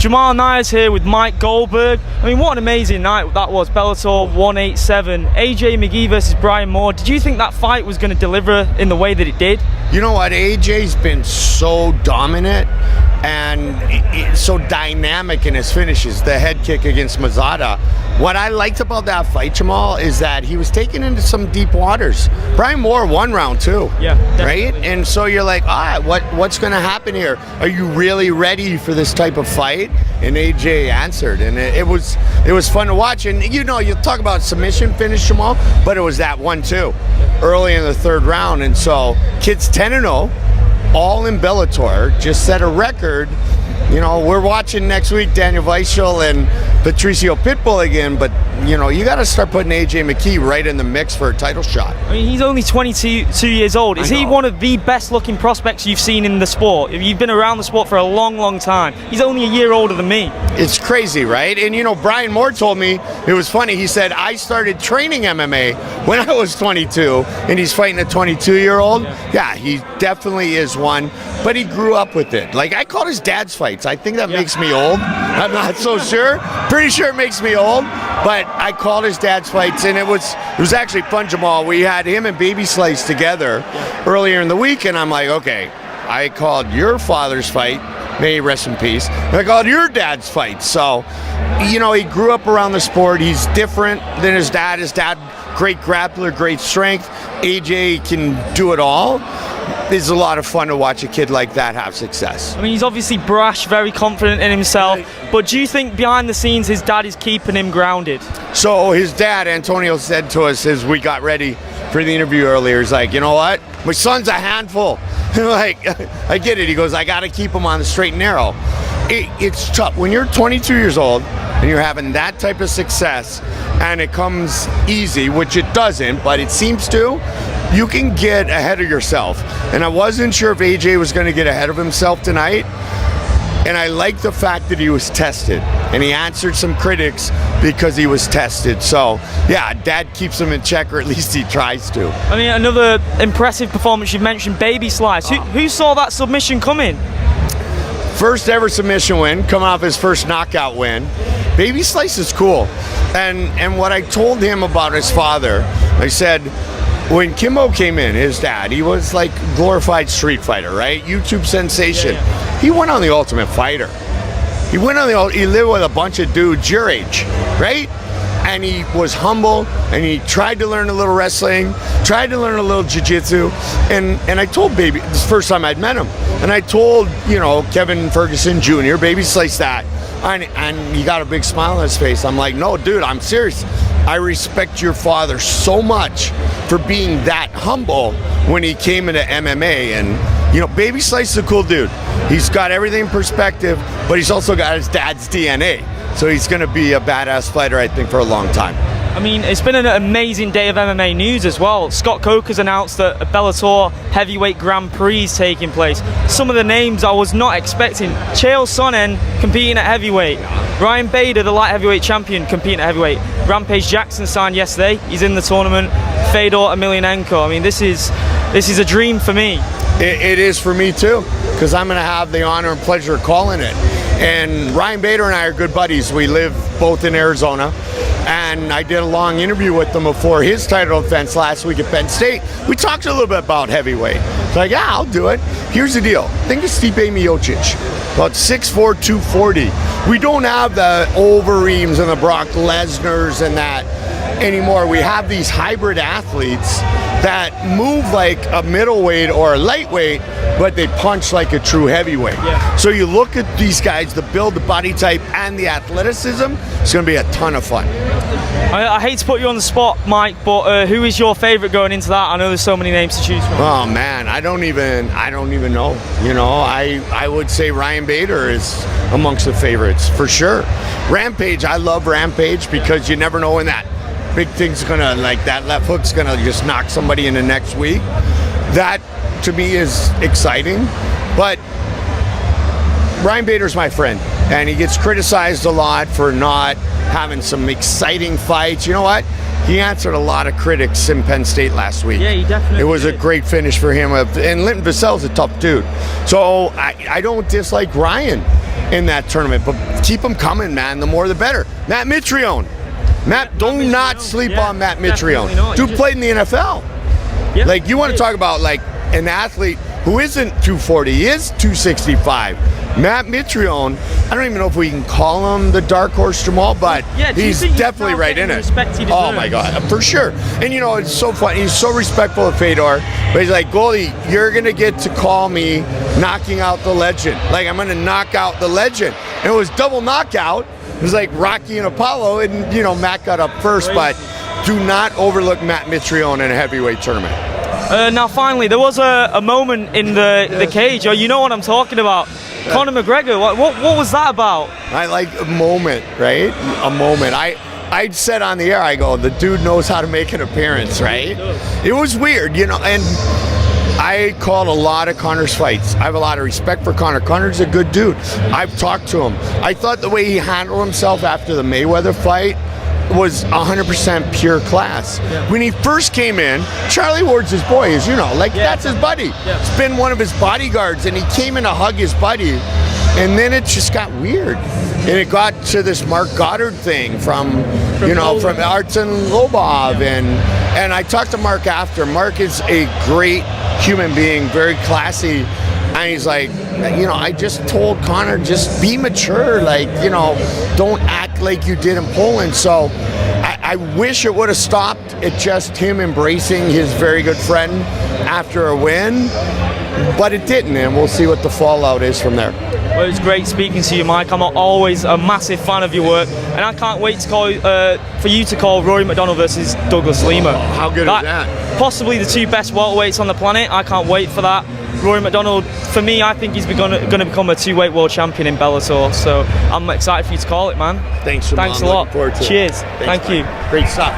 Jamal Nyers here with Mike Goldberg. I mean, what an amazing night that was. Bellator 187. AJ McGee versus Brian Moore. Did you think that fight was going to deliver in the way that it did? You know what? AJ's been so dominant and so dynamic in his finishes. The head kick against Mazada. What I liked about that fight, Jamal, is that he was taken into some deep waters. Brian Moore won round 2. Yeah, definitely. Right? And so you're like, what's going to happen here? Are you really ready for this type of fight? And AJ answered, and it was fun to watch. And you talk about submission finish, Jamal, but it was that 1-2 early in the third round. And so kids 10-0, all in Bellator, just set a record. We're watching next week Daniel Weichel and Patricio Pitbull again, but you got to start putting AJ McKee right in the mix for a title shot. I mean, he's only 22 years old. Is he one of the best looking prospects you've seen in the sport? You've been around the sport for a long, long time. He's only a year older than me. It's crazy, right? And Brian Moore told me, it was funny, he said, I started training MMA when I was 22, and he's fighting a 22-year-old. Yeah, he definitely is one, but he grew up with it. Like, I called his dad's fights. I think that makes me old. I'm not so sure. Pretty sure it makes me old, but I called his dad's fights, and it was actually fun, Jamal. We had him and Baby Slice together earlier in the week, and I'm like, okay, I called your father's fight, may he rest in peace, and I called your dad's fight. So, he grew up around the sport. He's different than his dad. His dad, great grappler, great strength. AJ can do it all. It's a lot of fun to watch a kid like that have success. I mean, he's obviously brash, very confident in himself, but do you think behind the scenes his dad is keeping him grounded? So his dad, Antonio, said to us as we got ready for the interview earlier, he's like, you know what? My son's a handful. Like, I get it. He goes, I got to keep him on the straight and narrow. It's tough. When you're 22 years old and you're having that type of success and it comes easy, which it doesn't, but it seems to, you can get ahead of yourself. And I wasn't sure if AJ was going to get ahead of himself tonight. And I like the fact that he was tested. And he answered some critics because he was tested. So, yeah, Dad keeps him in check, or at least he tries to. I mean, another impressive performance. You've mentioned Baby Slice. Who saw that submission coming? First ever submission win, coming off his first knockout win. Baby Slice is cool. And what I told him about his father, I said, when Kimbo came in, his dad, he was like glorified street fighter, right? YouTube sensation. Yeah. He went on The Ultimate Fighter. He lived with a bunch of dudes your age, right? And he was humble, and he tried to learn a little wrestling, tried to learn a little jiu-jitsu, and I told Baby, this is the first time I'd met him, and I told, Kevin Ferguson Jr., Baby Slice that, and he got a big smile on his face. I'm like, no, dude, I'm serious. I respect your father so much for being that humble when he came into MMA. And, Baby Slice is a cool dude. He's got everything in perspective, but he's also got his dad's DNA. So he's going to be a badass fighter, I think, for a long time. I mean, it's been an amazing day of MMA news as well. Scott Coker's announced that a Bellator heavyweight Grand Prix is taking place. Some of the names I was not expecting. Chael Sonnen competing at heavyweight. Ryan Bader, the light heavyweight champion, competing at heavyweight. Rampage Jackson signed yesterday. He's in the tournament. Fedor Emelianenko. I mean, this is a dream for me. It is for me too, because I'm going to have the honor and pleasure of calling it. And Ryan Bader and I are good buddies. We live both in Arizona. And I did a long interview with him before his title defense last week at Penn State. We talked a little bit about heavyweight. It's like, yeah, I'll do it. Here's the deal. Think of Stipe Miocic, about 6'4", 240. We don't have the Overeems and the Brock Lesnars and that anymore. We have these hybrid athletes that move like a middleweight or a lightweight, but they punch like a true heavyweight. Yeah. So you look at these guys, the build, the body type, and the athleticism, it's going to be a ton of fun. I hate to put you on the spot, Mike, but who is your favorite going into that? I know there's so many names to choose from. Oh man, I don't even know. I would say Ryan Bader is amongst the favorites for sure. Rampage, I love Rampage because you never know when that big thing's gonna, like that left hook's gonna just knock somebody in the next week. That to me is exciting, but Ryan Bader's my friend, and he gets criticized a lot for not having some exciting fights. You know what? He answered a lot of critics in Penn State last week. Yeah, he definitely It was did. a great finish for him. And Linton Vassell's a tough dude. So I don't dislike Ryan. in that tournament. But keep them coming, man. The more the better. Matt Mitrione. Do not sleep on Matt Mitrione. Dude played in the NFL. Yeah, like, you want to talk about like an athlete who isn't 240, he is 265. Matt Mitrione, I don't even know if we can call him the dark horse Jamal, but he's definitely right in it. Oh my God, for sure. And you know, it's so funny. He's so respectful of Fedor, but he's like, Goldie, you're gonna get to call me knocking out the legend. Like, I'm gonna knock out the legend. And it was double knockout. It was like Rocky and Apollo, and you know, Matt got up first, but do not overlook Matt Mitrione in a heavyweight tournament. Now, finally, there was a moment in the cage. You know what I'm talking about. Conor McGregor. What was that about? I like a moment, right? A moment. I said on the air, I go, the dude knows how to make an appearance, right? It was weird, you know, and I called a lot of Conor's fights. I have a lot of respect for Conor. Conor's a good dude. I've talked to him. I thought the way he handled himself after the Mayweather fight was 100% pure class. Yeah. When he first came in, Charlie Ward's his boy, as you know, like that's his buddy. Yeah. It's been one of his bodyguards, and he came in to hug his buddy, and then it just got weird. And it got to this Mark Goddard thing from Artem Lobov, and I talked to Mark after. Mark is a great human being, very classy. And he's like, you know, I just told Conor, just be mature, like, you know, don't act like you did in Poland. So I wish it would have stopped at just him embracing his very good friend after a win, but it didn't, and we'll see what the fallout is from there. Well, it's great speaking to you, Mike. I'm always a massive fan of your work, and I can't wait to call for you to call Rory McDonald versus Douglas Lima. Oh, how good is that? Possibly the two best welterweights on the planet. I can't wait for that. Rory McDonald, for me, I think he's going to become a two-weight world champion in Bellator. So I'm excited for you to call it, man. Thanks a lot. Cheers. Thank you. Great stuff.